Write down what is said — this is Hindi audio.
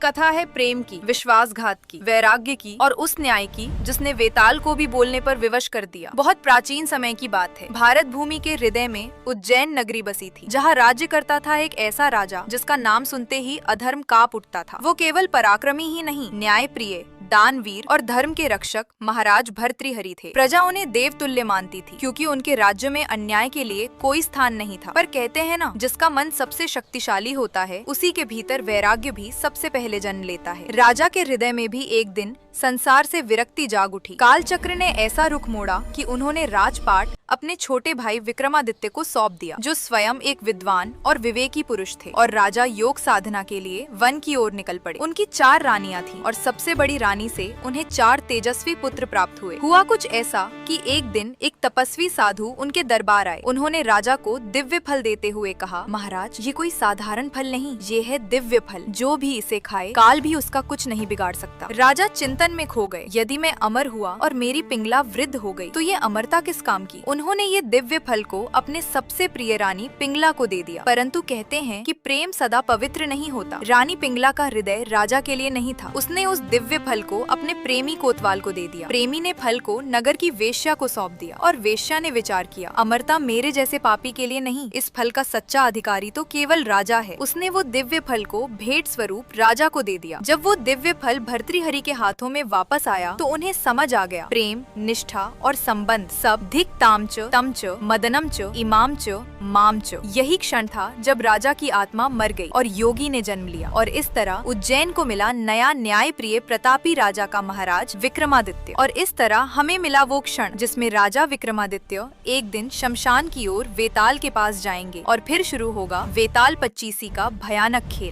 कथा है प्रेम की, विश्वासघात की, वैराग्य की और उस न्याय की जिसने वेताल को भी बोलने पर विवश कर दिया। बहुत प्राचीन समय की बात है। भारत भूमि के हृदय में उज्जैन नगरी बसी थी, जहाँ राज्य करता था एक ऐसा राजा जिसका नाम सुनते ही अधर्म कांप उठता था। वो केवल पराक्रमी ही नहीं, न्याय प्रिय, दानवीर और धर्म के रक्षक महाराज भर्तृहरि थे। प्रजा उन्हें देवतुल्य मानती थी, क्योंकि उनके राज्य में अन्याय के लिए कोई स्थान नहीं था। पर कहते हैं ना, जिसका मन सबसे शक्तिशाली होता है, उसी के भीतर वैराग्य भी सबसे पहले जन्म लेता है। राजा के हृदय में भी एक दिन संसार से विरक्ति जाग उठी। काल चक्र ने ऐसा रुख मोड़ा कि उन्होंने राजपाट अपने छोटे भाई विक्रमादित्य को सौंप दिया, जो स्वयं एक विद्वान और विवेकी पुरुष थे। और राजा योग साधना के लिए वन की ओर निकल पड़े। उनकी 4 रानियां थीं और सबसे बड़ी रानी से उन्हें 4 तेजस्वी पुत्र प्राप्त हुए। हुआ कुछ ऐसा कि एक दिन एक तपस्वी साधु उनके दरबार आए। उन्होंने राजा को दिव्य फल देते हुए कहा, महाराज, ये कोई साधारण फल नहीं, ये है दिव्य फल। जो भी इसे खाए, काल भी उसका कुछ नहीं बिगाड़ सकता। राजा चिंतन में खो गए। यदि मैं अमर हुआ और मेरी पिंगला वृद्ध हो गई, तो ये अमरता किस काम की। उन्होंने ये दिव्य फल को अपने सबसे प्रिय रानी पिंगला को दे दिया। परंतु कहते हैं कि प्रेम सदा पवित्र नहीं होता। रानी पिंगला का हृदय राजा के लिए नहीं था। उसने उस दिव्य फल को अपने प्रेमी कोतवाल को दे दिया। प्रेमी ने फल को नगर की वेश्या को सौंप दिया और वेश्या ने विचार किया, अमरता मेरे जैसे पापी के लिए नहीं, इस फल का सच्चा अधिकारी तो केवल राजा है। उसने वो दिव्य फल को भेंट स्वरूप राजा को दे दिया। जब वो दिव्य फल भर्तृहरि के हाथों में वापस आया, तो उन्हें समझ आ गया, प्रेम, निष्ठा और संबंध सब धिक ताम च, तम च, मदनम च, इमाम च, माम च। यही क्षण था जब राजा की आत्मा मर गई और योगी ने जन्म लिया। और इस तरह उज्जैन को मिला नया न्याय प्रिय प्रतापी राजा का महाराज विक्रमादित्य। और इस तरह हमें मिला वो क्षण जिसमें राजा विक्रमादित्य एक दिन शमशान की ओर वेताल के पास जाएंगे और फिर शुरू होगा वेताल 25 का भयानक खेल।